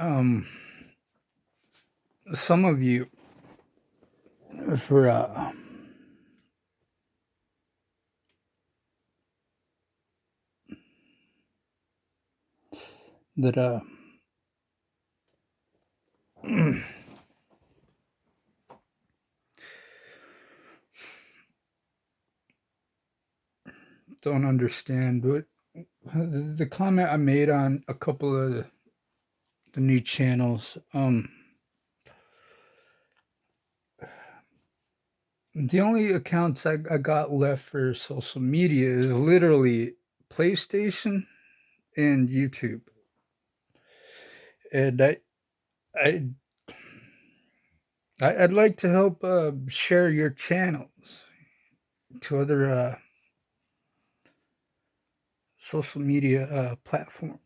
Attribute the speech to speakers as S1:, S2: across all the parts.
S1: um, some of you for that don't understand what the comment I made on a couple of the new channels. The only accounts I got left for social media is literally PlayStation and YouTube, and I I'd like to help share your channels to other social media platforms.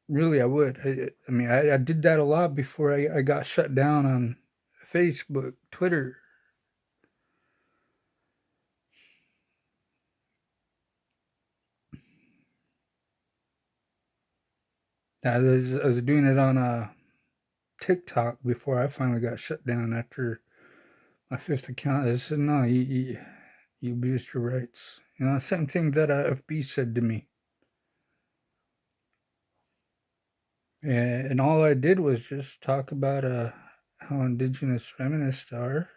S1: Really, I would. I mean, I did that a lot before I got shut down on Facebook, Twitter. I was doing it on TikTok before I finally got shut down after my fifth account. I said, no, you abused your rights. You know, same thing that FB said to me. And all I did was just talk about how indigenous feminists are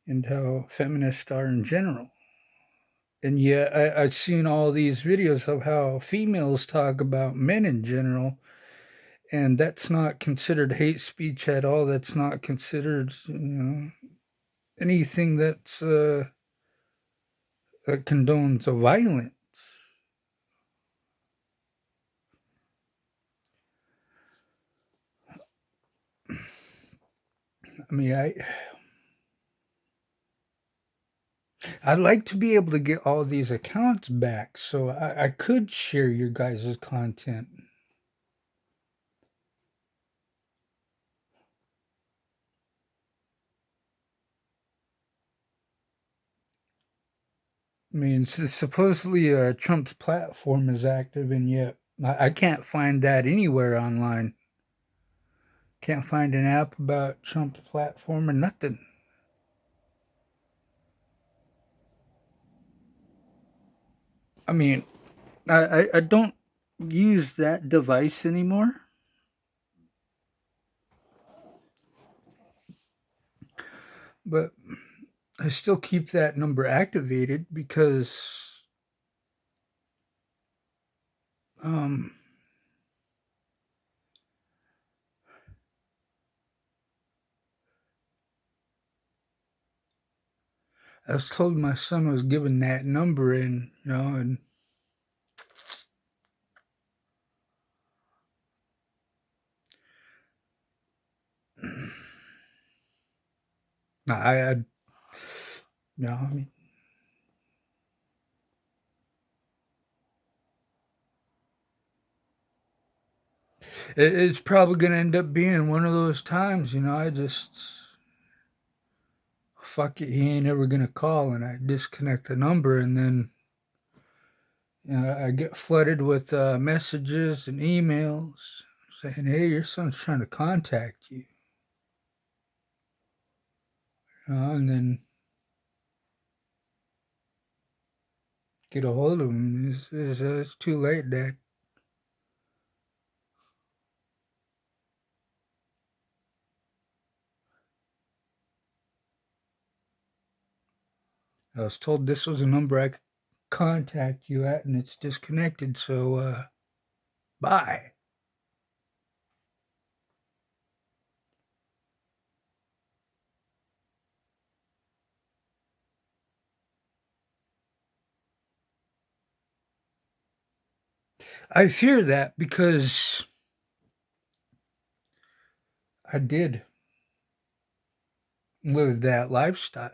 S1: and how feminists are in general. And yet I've seen all these videos of how females talk about men in general, and that's not considered hate speech at all. That's not considered, anything that condones violence. I mean, I'd like to be able to get all these accounts back so I could share your guys' content. I mean, supposedly Trump's platform is active, and yet I can't find that anywhere online. Can't find an app about Trump's platform or nothing. I mean, I don't use that device anymore, but I still keep that number activated because um, I was told my son was given that number, and and I I mean, it's probably going to end up being one of those times, I just fuck it, he ain't ever going to call, and I disconnect the number, and then I get flooded with messages and emails saying, "Hey, your son's trying to contact you," and then get a hold of him. It's too late, Dad. I was told this was a number I could contact you at, and it's disconnected. So, bye. I fear that because I did live that lifestyle.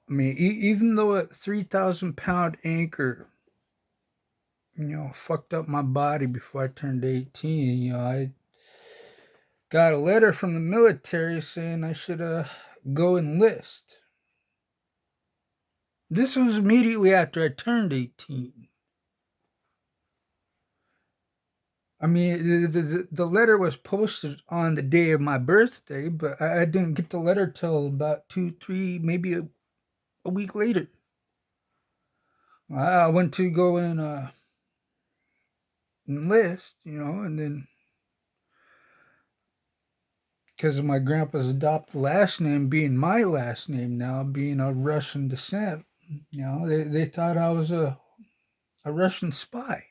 S1: I mean, even though a 3,000 pound anchor, fucked up my body before I turned 18, I got a letter from the military saying I should go enlist. This was immediately after I turned 18. I mean, the letter was posted on the day of my birthday, but I didn't get the letter till about 2, 3, maybe a week later. I went to go and enlist, and then because of my grandpa's adopted last name being my last name now, being of Russian descent, they thought I was a Russian spy.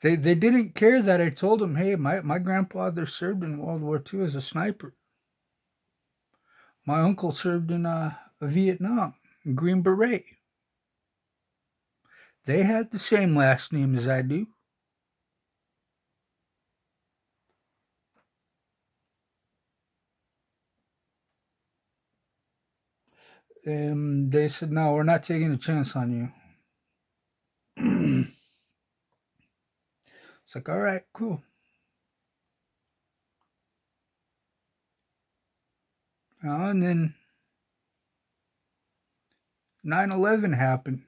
S1: They didn't care that I told them, hey, my grandfather served in World War II as a sniper. My uncle served in Vietnam, Green Beret. They had the same last name as I do. And they said, no, we're not taking a chance on you. It's like, all right, cool. And then 9/11 happened.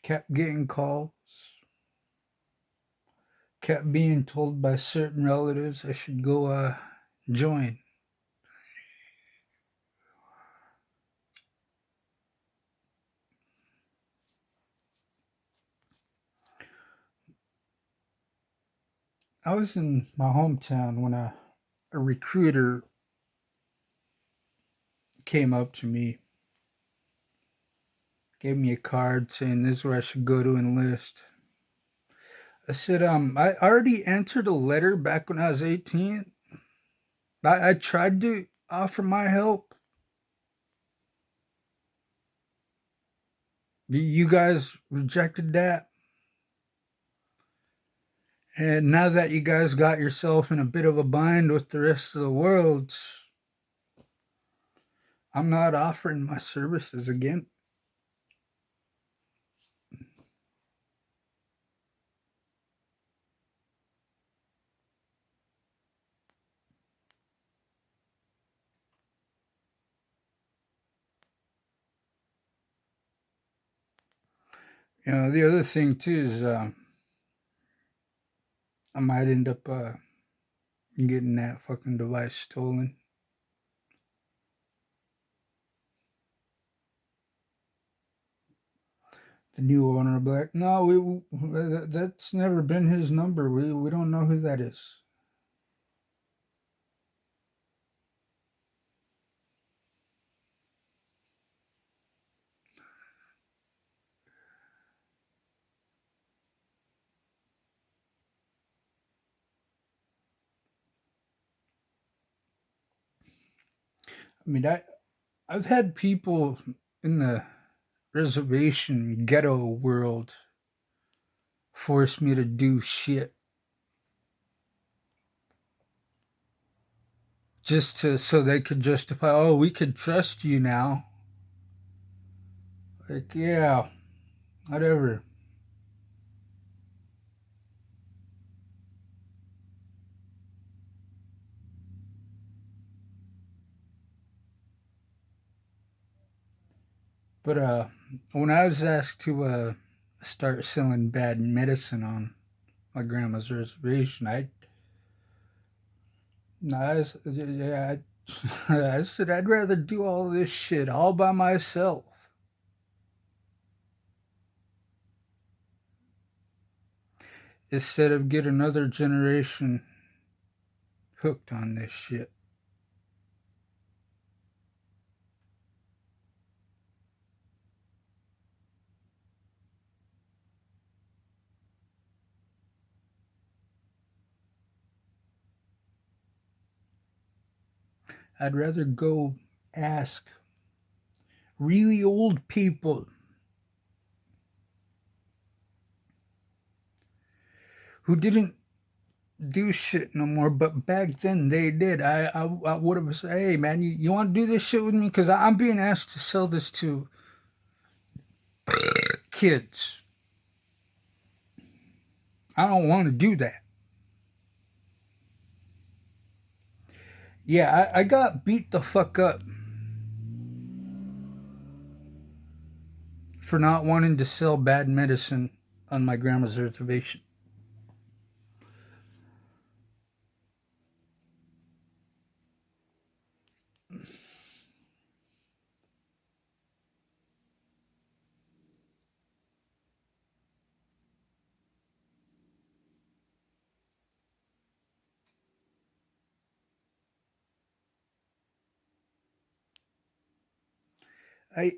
S1: Kept getting calls. Kept being told by certain relatives I should go join. I was in my hometown when a recruiter came up to me, gave me a card saying this is where I should go to enlist. I said, I already entered a letter back when I was 18. I tried to offer my help. You guys rejected that. And now that you guys got yourself in a bit of a bind with the rest of the world, I'm not offering my services again. The other thing too is I might end up getting that fucking device stolen. The new owner will be like, no, that's never been his number. We don't know who that is. I mean, I've had people in the reservation ghetto world force me to do shit just to so they could justify, oh, we could trust you now. Like, yeah, whatever. But when I was asked to start selling bad medicine on my grandma's reservation, yeah, I said I'd rather do all this shit all by myself instead of get another generation hooked on this shit. I'd rather go ask really old people who didn't do shit no more, but back then they did. I would have said, hey man, you want to do this shit with me? Because I'm being asked to sell this to kids. I don't want to do that. Yeah, I got beat the fuck up for not wanting to sell bad medicine on my grandma's reservation. I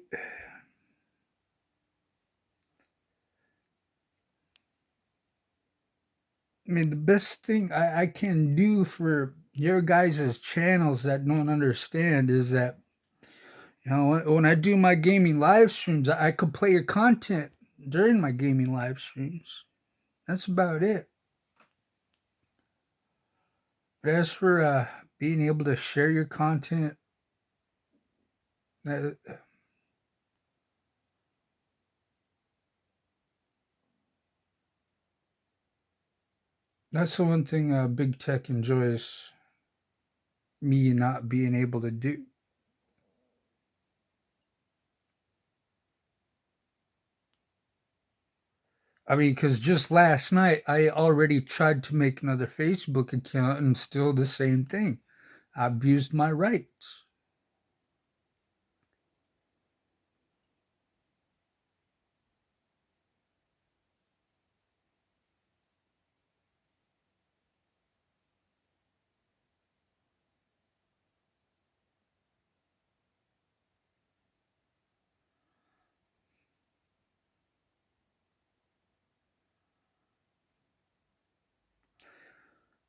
S1: I mean, the best thing I can do for your guys' channels that don't understand is that, when I do my gaming live streams, I could play your content during my gaming live streams. That's about it. But as for being able to share your content, uh, that's the one thing big tech enjoys me not being able to do. I mean, because just last night I already tried to make another Facebook account and still the same thing. I abused my rights.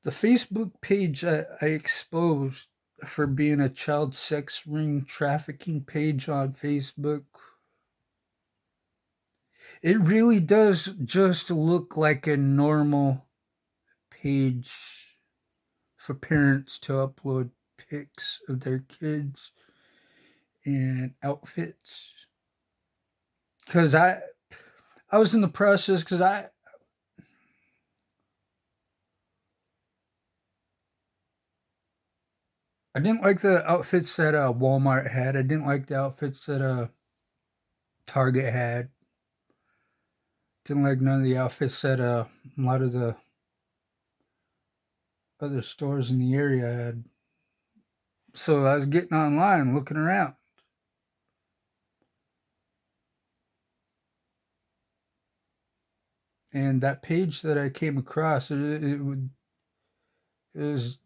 S1: The Facebook page I exposed for being a child sex ring trafficking page on Facebook, it really does just look like a normal page for parents to upload pics of their kids and outfits. Because I was in the process because I didn't like the outfits that Walmart had. I didn't like the outfits that Target had. Didn't like none of the outfits that a lot of the other stores in the area had. So I was getting online, looking around, and that page that I came across, it was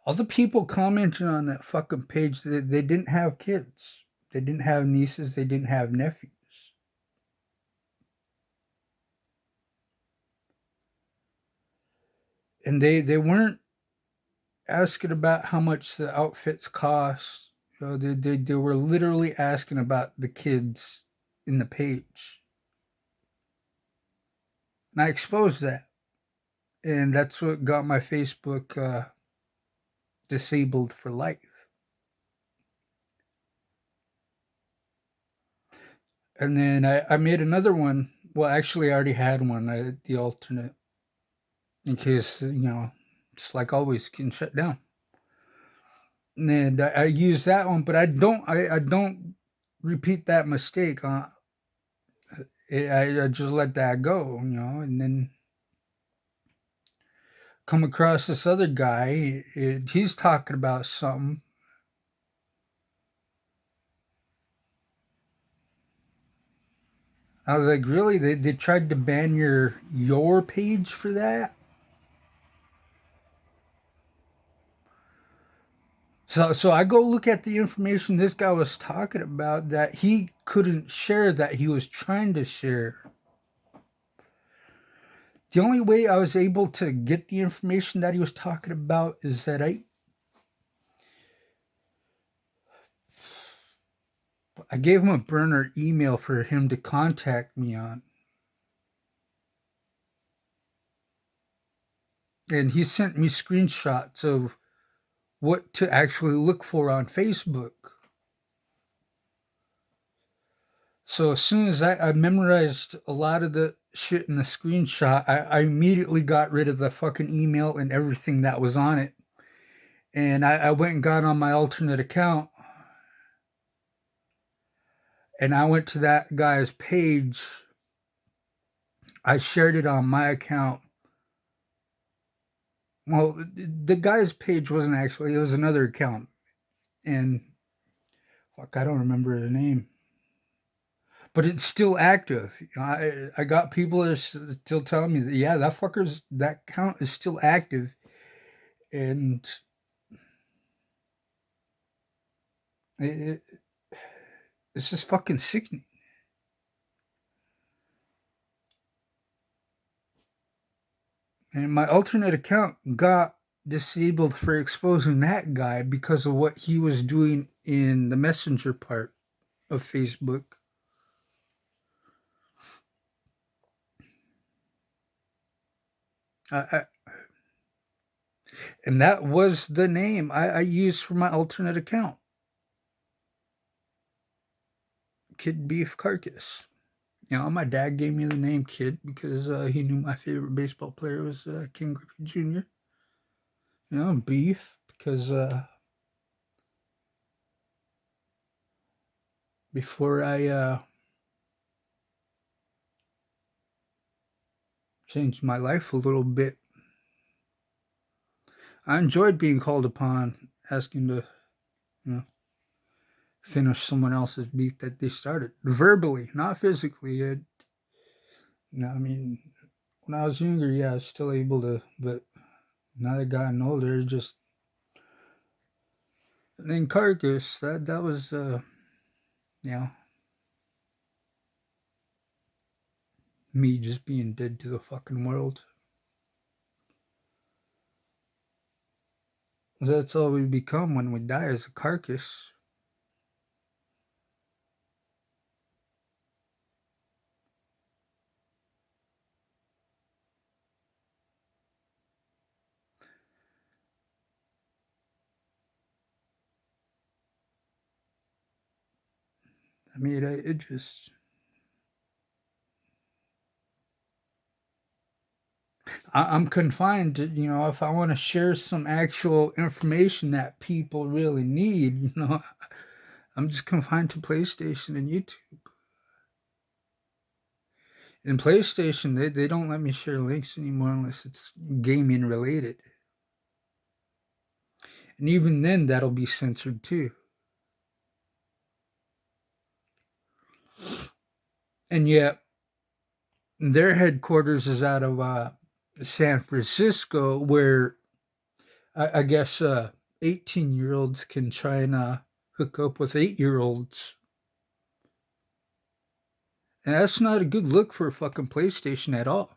S1: all the people commenting on that fucking page. They didn't have kids, they didn't have nieces, they didn't have nephews, and they weren't asking about how much the outfits cost. They were literally asking about the kids in the page. And I exposed that. And that's what got my Facebook disabled for life. And then I made another one. Well, actually, I already had one, the alternate, in case, just like always, can shut down. And I use that one, but I don't repeat that mistake. I just let that go, and then come across this other guy. He's talking about something. I was like, really? They tried to ban your page for that? So I go look at the information this guy was talking about that he couldn't share that he was trying to share. The only way I was able to get the information that he was talking about is that I gave him a burner email for him to contact me on. And he sent me screenshots of what to actually look for on Facebook. So as soon as I memorized a lot of the shit in the screenshot, I immediately got rid of the fucking email and everything that was on it. And I went and got on my alternate account, and I went to that guy's page. I shared it on my account. Well, the guy's page wasn't actually, it was another account. And fuck, I don't remember the name. But it's still active. I got people that are still telling me that, yeah, that account is still active. And it, it's just fucking sickening. And my alternate account got disabled for exposing that guy because of what he was doing in the messenger part of Facebook. I, and that was the name I used for my alternate account, Kid Beef Carcass. You know, my dad gave me the name Kid because he knew my favorite baseball player was King Griffey Jr. You know, Beef because before I changed my life a little bit, I enjoyed being called upon, asking to, you know, finish someone else's beef that they started verbally, not physically. I mean, when I was younger, yeah, I was still able to, but now that I've gotten older, just and then Carcass, that was, you know, me just being dead to the fucking world. That's all we become when we die, as a carcass. I mean, it just. I'm confined to, if I want to share some actual information that people really need, I'm just confined to PlayStation and YouTube. In PlayStation, they don't let me share links anymore unless it's gaming related. And even then, that'll be censored too. And yet, their headquarters is out of San Francisco, where I guess 18-year-olds can try and hook up with 8-year-olds. And that's not a good look for a fucking PlayStation at all.